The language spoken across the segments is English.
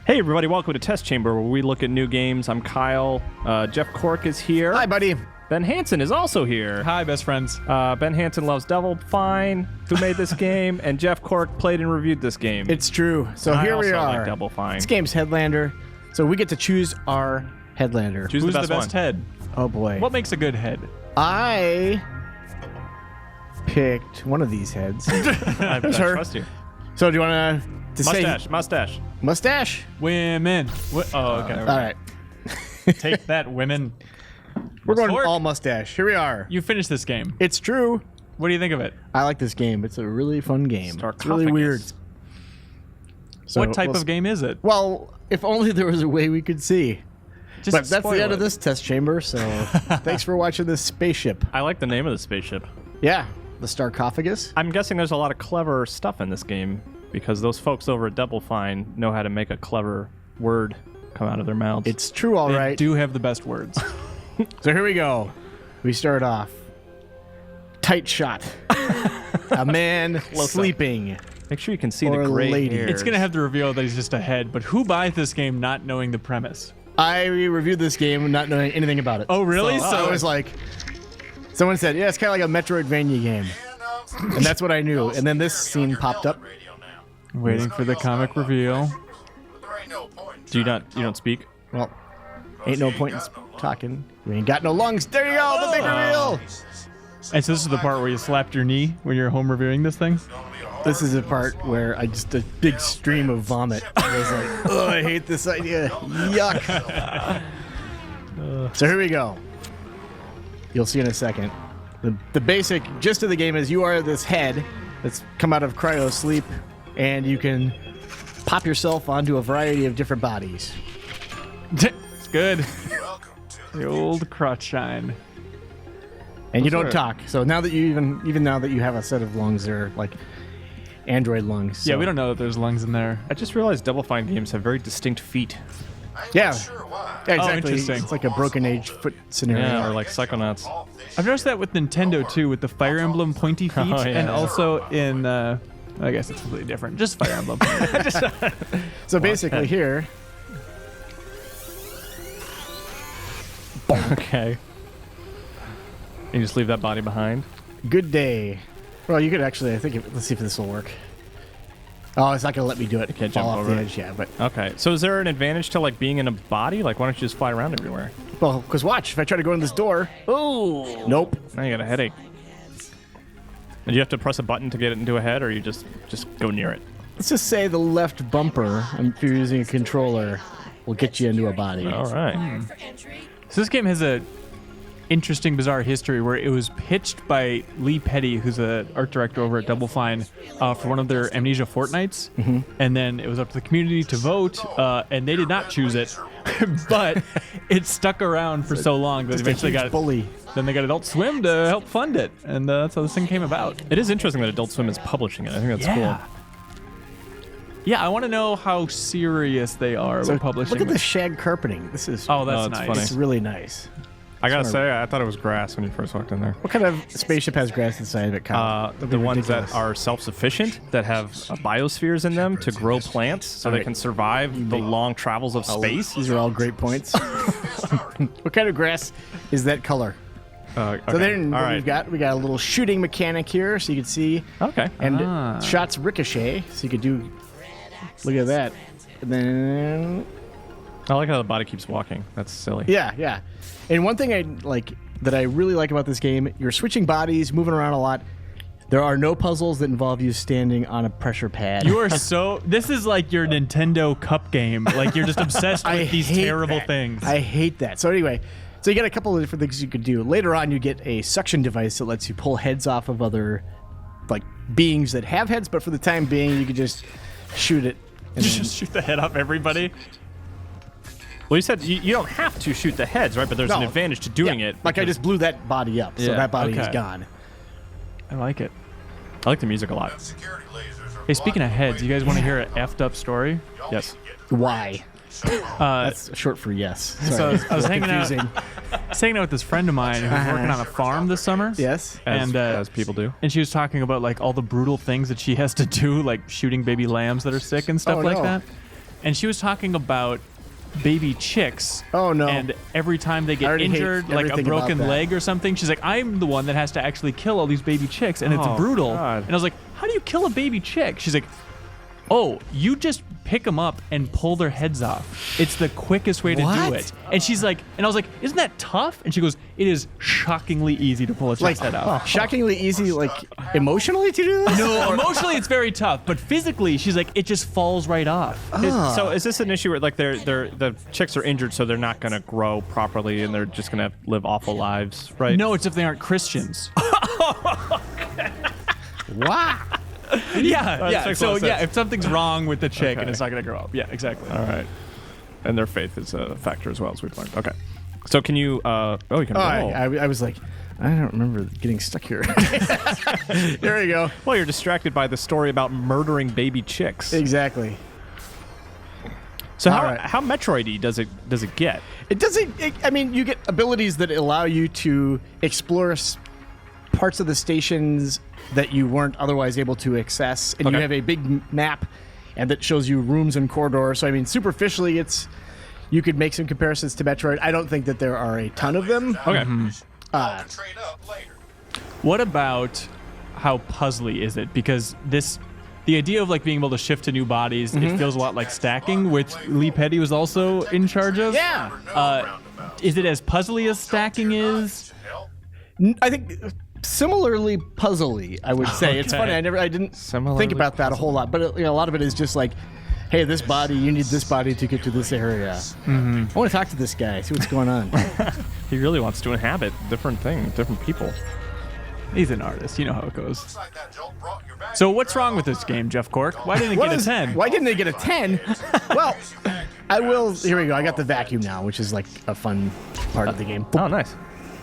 Hey everybody, welcome to Test Chamber, where we look at new games. I'm Kyle. Jeff Cork is here. Hi, buddy. Ben Hanson is also here. Hi, best friends. Ben Hanson loves Double Fine, who made this game, and Jeff Cork played and reviewed this game. It's true. So here we are. Like Double Fine. This game's Headlander. So we get to choose our Headlander. Choose Who's the best one. head? Oh boy. What makes a good head? I picked one of these heads. I Sure. trust you. So do you want to say Mustache. mustache? Women. Oh, okay. All right. Take that, women. We're going Cork. all mustache. Here we are. You finished this game. It's true. What do you think of it? I like this game. It's a really fun game. It's really Sarcophagus. weird. So What type of game is it? Well, if only there was a way we could see. Just But that's the spoil end of it. this test chamber, so thanks for watching this spaceship. I like the name of the spaceship. Yeah, the sarcophagus. I'm guessing there's a lot of clever stuff in this game, because those folks over at Double Fine know how to make a clever word come out of their mouths. It's true, all They right. do have the best words. So here we go. We start off. Tight shot. A man sleeping. Make sure you can see Or the gray lady. hairs. It's going to have to reveal that he's just a head, but who buys this game not knowing the premise? I reviewed this game not knowing anything about it. Oh, really? So I was like, someone said, yeah, it's kind of like a Metroidvania game. And that's what I knew. And then this scene popped up. Waiting for the comic reveal. You don't speak? Well, ain't no point in talking. We ain't got no lungs. There you go, the big reveal. And so this is the part where you slapped your knee when you're home reviewing this thing? This is the part where I just a big stream of vomit. I was like, oh, I hate this idea. Yuck. So here we go. You'll see in a second. The basic gist of the game is you are this head that's come out of cryo sleep, and you can pop yourself onto a variety of different bodies. It's good. The old crotch shine. And you don't talk. So now that you even now that you have a set of lungs, they're like android lungs. So. Yeah, we don't know that there's lungs in there. I just realized Double Fine games have very distinct feet. Yeah. Yeah, exactly. interesting. It's like a broken age foot scenario. Yeah, or like Psychonauts. I've noticed that with Nintendo too, with the Fire Emblem pointy feet, Oh, yeah. and also in, I guess it's completely different. Just Fire Emblem. So basically here, Okay. You just leave that body behind? good day. Well, you could actually, I think, let's see if this will work. Oh, it's not going to let me do it. can't Fall jump off over the it. edge, yeah. But, Okay. So is there an advantage to like being in a body? Like why don't you just fly around everywhere? well, because watch, if I try to go in this door, Oh. nope. Now you got a headache. And you have to press a button to get it into a head, or you just go near it? Let's just say the left bumper, if you're using a controller, will get you into a body. All right. So this game has a interesting, bizarre history where it was pitched by Lee Petty, who's an art director over at Double Fine, for one of their Amnesia Fortnights. And then it was up to the community to vote, and they did not choose it. But it stuck around for so long that Just eventually a huge got bully. Then they got Adult Swim to help fund it, and that's how this thing came about. It is interesting that Adult Swim is publishing it. I think that's cool. Yeah, I want to know how serious they are So with publishing. look at it. the shag carpeting. This is Oh, that's it's nice. funny. it's really nice. I gotta say, I thought it was grass when you first walked in there. What kind of spaceship has grass inside of it, Kyle? The ones that are self-sufficient, that have biospheres in them to grow plants, so All they right. can survive the long travels of space. These are all great points. What kind of grass is that color? Okay. So then All what right. we got a little shooting mechanic here, so you can see, Okay. and shots ricochet, so you could do. Look at that, and then I like how the body keeps walking. That's silly. yeah. And one thing I like that I really like about this game, you're switching bodies, moving around a lot. There are no puzzles that involve you standing on a pressure pad. You are so. This is like your Nintendo Cup game. Like you're just obsessed I with these hate terrible that. things. I hate that. So anyway, so you get a couple of different things you could do. Later on, you get a suction device that lets you pull heads off of other like beings that have heads, but for the time being, you could just shoot it. And then- just shoot the head off everybody. Well, you said you don't have to shoot the heads, right? But there's an No. advantage to doing Yeah, it. Like I just blew that body up, so Yeah, that body is okay. gone. I like it. I like the music a lot. Hey, speaking of heads, you guys want to hear an effed up story? Yes. Why? That's short for yes. So Sorry. I was hanging out Confusing. with this friend of mine who was working on a farm this summer. Yes. As people do. And she was talking about like all the brutal things that she has to do, like shooting baby lambs that are sick and stuff like no. that. And she was talking about baby chicks. Oh, no. And every time they I get already hate injured, like a everything broken about that. leg or something, she's like, I'm the one that has to actually kill all these baby chicks, and it's Oh, brutal. God. And I was like, how do you kill a baby chick? She's like, oh, you just pick them up and pull their heads off. It's the quickest way to do What? it. And she's like, and I was like, isn't that tough? And she goes, it is shockingly easy to pull a chick's head off. Shockingly easy, like emotionally to do this? No, emotionally it's very tough, but physically she's like, it just falls right off. So is this an issue where like the chicks are injured, so they're not going to grow properly, and they're just going to live awful lives, right? No, it's if they aren't Christians. Wow. Yeah. makes a So lot of sense. if something's wrong with the chick and Okay. it's not gonna grow up. Yeah, exactly. All right. And their faith is a factor as well, as we've learned. Okay. So can you? You can roll. I was like, I don't remember getting stuck here. There we go. Well, you're distracted by the story about murdering baby chicks. Exactly. So All right. how Metroid-y does it get? It doesn't. I mean, you get abilities that allow you to explore parts of the stations that you weren't otherwise able to access, and you Okay. have a big map, and that shows you rooms and corridors. So I mean, superficially, you could make some comparisons to Metroid. I don't think that there are a ton of them. Okay. What about how puzzly is it? Because the idea of like being able to shift to new bodies, it feels a lot like stacking, which Lee Petty was also in charge of. Yeah. Is it as puzzly as stacking is? I think similarly puzzly, I would say. It's Okay. funny. I didn't Similarly think about that a whole lot, but a lot of it is just like, hey, this body, you need this body to get to this area. I want to talk to this guy, see what's going on. He really wants to inhabit different things, different people. He's an artist. You know how it goes. So what's wrong with this game, Jeff Cork? Why didn't it get a 10? Why didn't they get a 10? Well, I will. Here we go. I got the vacuum now, which is like a fun part of the game. Oh, nice.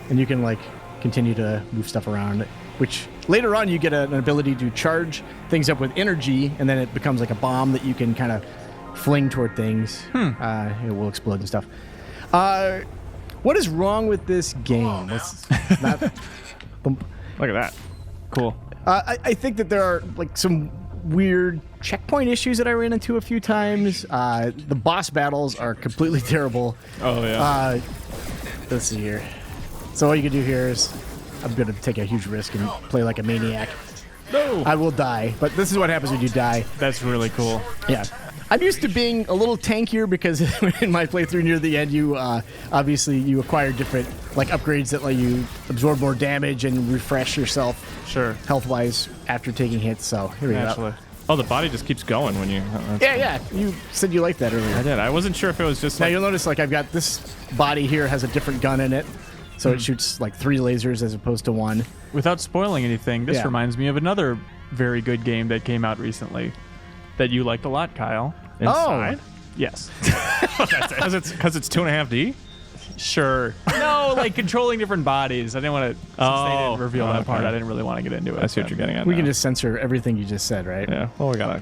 And you can like continue to move stuff around, which later on you get an ability to charge things up with energy, and then it becomes like a bomb that you can kind of fling toward things. It will explode and stuff. What is wrong with this game? Let's not. Thump. Look at that. Cool. I think that there are like some weird checkpoint issues that I ran into a few times. The boss battles are completely terrible. Oh yeah. Let's see here. So all you can do here is, I'm going to take a huge risk and play like a maniac. No. I will die, but this is what happens when you die. That's really cool. Yeah. I'm used to being a little tankier because in my playthrough near the end, you obviously you acquire different like upgrades that let you absorb more damage and refresh yourself. Sure. Health-wise after taking hits. So here we Naturally. go. Oh, the body just keeps going when you. Yeah. You said you liked that earlier. I did. I wasn't sure if it was just Now like. you'll notice like I've got this body here has a different gun in it, so it shoots like 3 lasers as opposed to 1. Without spoiling anything, this Yeah. reminds me of another very good game that came out recently that you liked a lot, Kyle. Inside? Yes. Because it's 2.5D. Sure. No, like controlling different bodies. I didn't want to. Since they didn't reveal that part, okay. I didn't really want to get into it. I see what you're getting at. We now. can just censor everything you just said, right? Yeah. Well, we gotta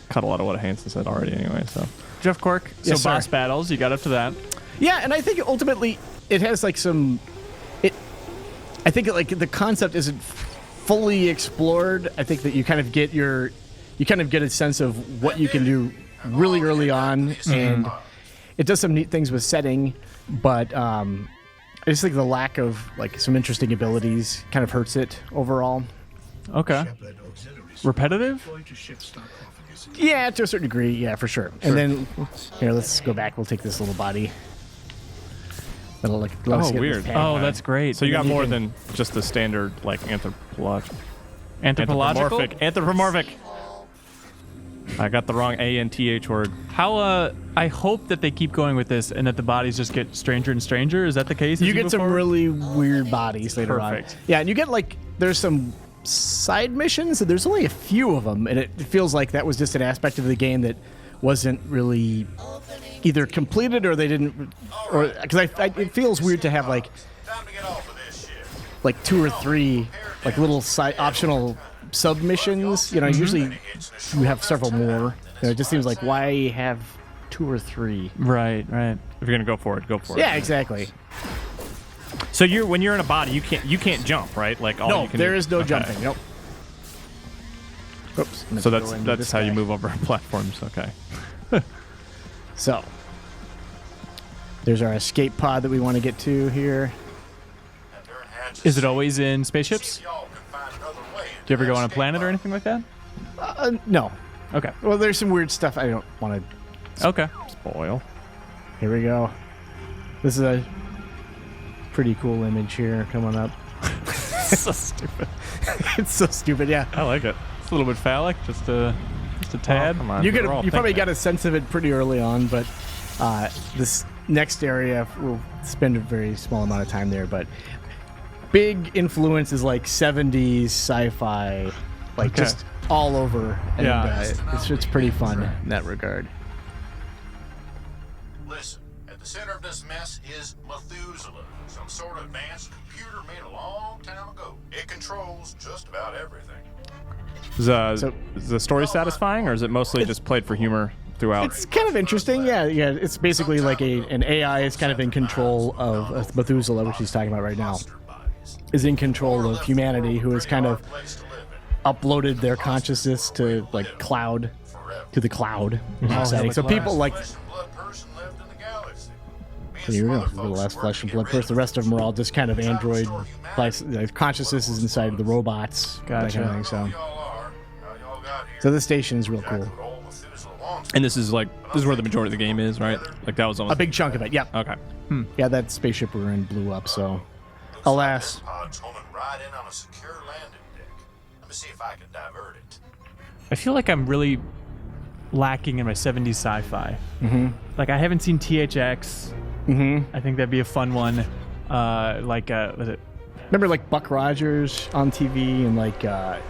cut a lot of what Hanson said already anyway. So. Jeff Cork. Yes, so boss sir. battles, you got up to that. Yeah, and I think ultimately it has like some. I think like the concept isn't fully explored. I think that you kind of get a sense of what you can do really early on, and it does some neat things with setting, but I just think the lack of like some interesting abilities kind of hurts it overall. Okay. Repetitive? Yeah, to a certain degree, yeah, for sure. And then here, let's go back. We'll take this little body. That'll like let us Oh, get weird. this pad. Oh, that's great. So you got you more can- than just the standard like anthropological. Anthropological? Anthropomorphic. I got the wrong ANTH word. How, I hope that they keep going with this and that the bodies just get stranger and stranger. Is that the case? as You get move some forward? really weird bodies later Perfect. on. Yeah, and you get like there's some side missions, and there's only a few of them, and it feels like that was just an aspect of the game that wasn't really either completed or they didn't, or because it feels weird to have like 2 or 3 like little side optional submissions. You know, usually you have several more. You know, it just seems like why have 2 or 3. Right. If you're gonna go for it, go for it. Yeah, exactly. So when you're in a body, you can't jump, right? Like all No, you can there do. is no Okay. jumping. Nope. Oops. So that's how you move over platforms. Okay. So there's our escape pod that we want to get to here. Is it always in spaceships? Do you ever go on a planet or anything like that? No. Okay. Well, there's some weird stuff I don't want to Okay. Spoil. Here we go. This is a pretty cool image here coming up. So stupid. It's so stupid, yeah. I like it. It's a little bit phallic, just a tad. Oh, come on. You We're all probably thinking got a sense of it pretty early on, but this next area we'll spend a very small amount of time there. But big influence is like 70s sci-fi, like Okay. just all over. And, Yeah. it's pretty fun in that regard. Listen, at the center of this mess is Methuselah, some sort of advanced computer made a long time ago. It controls just about everything. Is the story satisfying, or is it mostly just played for humor throughout? It's kind of interesting, yeah. It's basically like an AI is kind of in control of Methuselah, which he's talking about right now, is in control of humanity, who has kind of uploaded their consciousness to like the cloud. So people like. So here we go. The last flesh and blood person. The rest of them are all just kind of android. Consciousness is inside of the robots. That kind of thing, so this station is real cool. And this is where the majority of the game is, right? Like that was almost A big chunk of it, yep. Okay. Yeah, that spaceship we were in blew up, so alas. Pod's homing right in on a secure landing deck. Let me see if I can divert it. I feel like I'm really lacking in my 70s sci-fi. Mm-hmm. Like I haven't seen THX. Mm-hmm. I think that'd be a fun one. Was it Remember like Buck Rogers on TV and like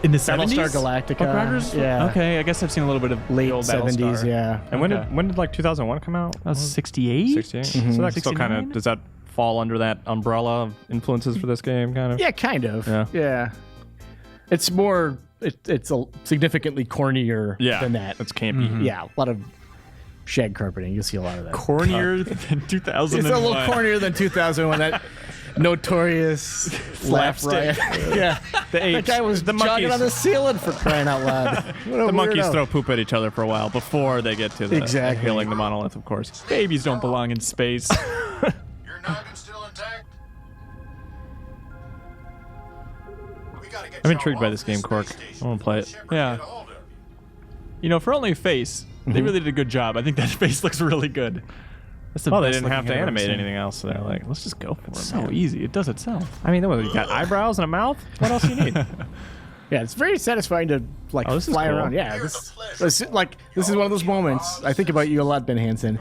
in the Battlestar 70s? Galactica? Buck Rogers? Yeah. Okay, I guess I've seen a little bit of Late the old 70s, Battlestar. yeah. And when did like 2001 come out? That was 68? 68. So that still kind 69? of does that fall under that umbrella of influences for this game, kind of? Yeah, kind of. Yeah. Yeah. It's more, it's a significantly cornier Yeah. than that. It's campy. Yeah, a lot of shag carpeting. You'll see a lot of that. Cornier than 2001. It's a little cornier than 2001. That notorious laugh riot. Yeah. That guy was jogging monkeys. on the ceiling for crying out loud. What a The monkeys weirdo. throw poop at each other for a while before they get to the Exactly. killing the monolith, of course. Babies don't belong in space. Your noggin still intact? We gotta get I'm y'all intrigued by off this game, Cork. station I wanna play it. before Shepard Yeah. get a hold of you. You know, for only a face, they really did a good job. I think that face looks really good. That's the Well, they best didn't have looking to head I've ever animate seen. anything else, so they're like, let's just go for it. So man. easy. It does itself. I mean, you got eyebrows and a mouth. What else do you need? Yeah, it's very satisfying to like Oh, this is fly cool. around. Yeah, this is one of those moments. I think about you a lot, Ben Hanson.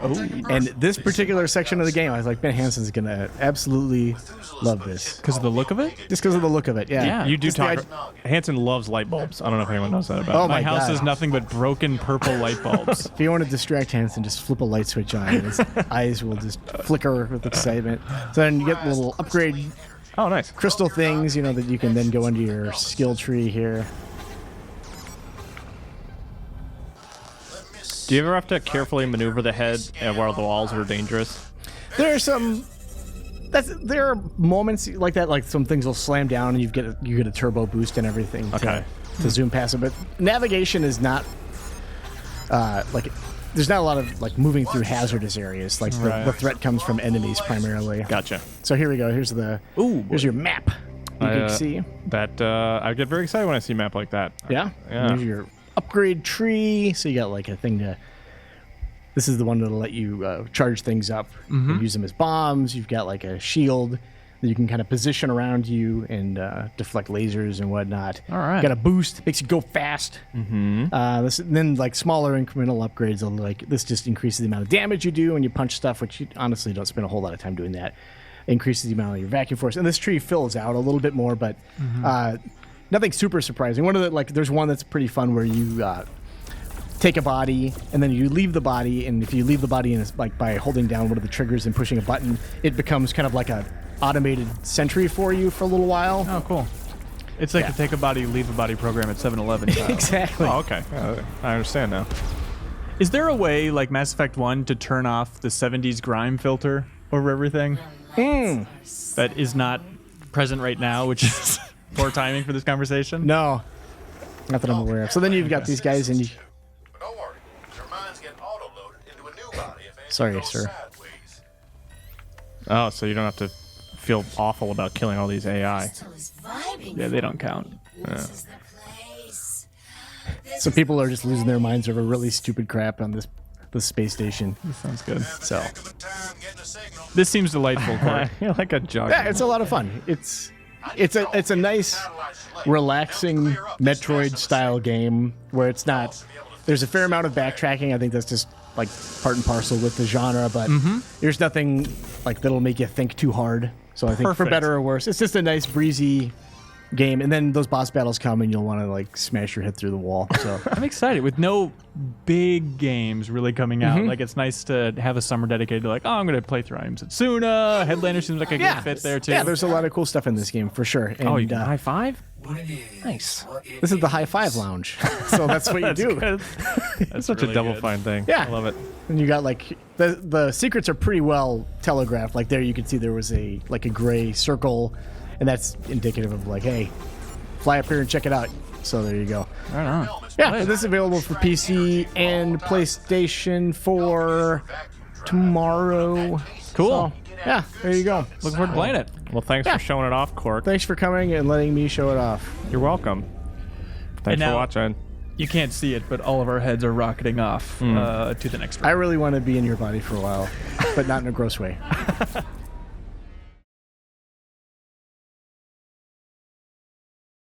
And this particular section of the game, I was like, Ben Hanson's gonna absolutely love this, Because of the look of it? just because of the look of it. Yeah, Yeah. You do Just the talk. Hanson loves light bulbs. I don't know if anyone knows that about. Oh him. my My house God. is nothing but broken purple light bulbs. If you want to distract Hanson, just flip a light switch on, and his eyes will just flicker with excitement. So then you get little upgrade Oh, nice. crystal things, that you can then go into your skill tree here. Do you ever have to carefully maneuver the head while the walls are dangerous? There are moments like that, like some things will slam down and you get a turbo boost and everything Okay. to zoom past it. But navigation is not there's not a lot of like moving through hazardous areas. Like the threat comes from enemies primarily. Gotcha. So here we go. Here's your map. You can see. That I get very excited when I see a map like that. Yeah. Yeah. Here's your upgrade tree. So you got like a thing to. This is the one that'll let you charge things up and use them as bombs. You've got like a shield that you can kind of position around you and deflect lasers and whatnot. All right. Got a boost, makes you go fast. Then like smaller incremental upgrades, this just increases the amount of damage you do when you punch stuff, which you honestly don't spend a whole lot of time doing that. Increases the amount of your vacuum force, and this tree fills out a little bit more, but nothing super surprising. There's one that's pretty fun where you take a body and then you leave the body, and if you leave the body and it's like by holding down one of the triggers and pushing a button, it becomes kind of like a automated sentry for you for a little while. Oh, cool. It's like Yeah. a take a body, leave a body program at 7-Eleven. Exactly. Oh, okay. I understand now. Is there a way, like Mass Effect 1, to turn off the 70s grime filter over everything? That is not present right now, which is poor timing for this conversation. No, not that I'm aware of. So then you've got these guys, and you. But don't worry, your minds get auto-loaded into a new body if anything Sorry, goes sir. sideways. Oh, so you don't have to feel awful about killing all these AI. Yeah, they don't count. So people are just losing their minds over really stupid crap on this space station. Sounds good. So Heck of a time getting a signal. This seems delightful, Corey. You're like a jug. yeah, it's a lot of fun. It's a nice, relaxing Metroid style game where it's not. There's a fair amount of backtracking. I think that's just like part and parcel with the genre, but there's nothing like that'll make you think too hard. So I think for Perfect. better or worse, it's just a nice breezy game. And then those boss battles come, and you'll want to like smash your head through the wall. So I'm excited. With no big games really coming out, like it's nice to have a summer dedicated to like, oh, I'm going to play through Items Setsuna. Headlander seems like a good fit there too. Yeah, there's a lot of cool stuff in this game for sure. And, Oh, you high five? Nice. this is the high five lounge, so that's what you do. That's such really a Double good. Fine thing. Yeah. I love it. And you got like the secrets are pretty well telegraphed. Like there, you can see there was a gray circle, and that's indicative of like, hey, fly up here and check it out. So there you go. Right on. Yeah, and this is available for PC and PlayStation 4 tomorrow. Cool. So, yeah, there you go. Looking forward to playing it. Well, thanks Yeah. for showing it off, Cork. Thanks for coming and letting me show it off. You're welcome. Thanks And for now- watching. You can't see it, but all of our heads are rocketing off to the next round. I really want to be in your body for a while, but not in a gross way.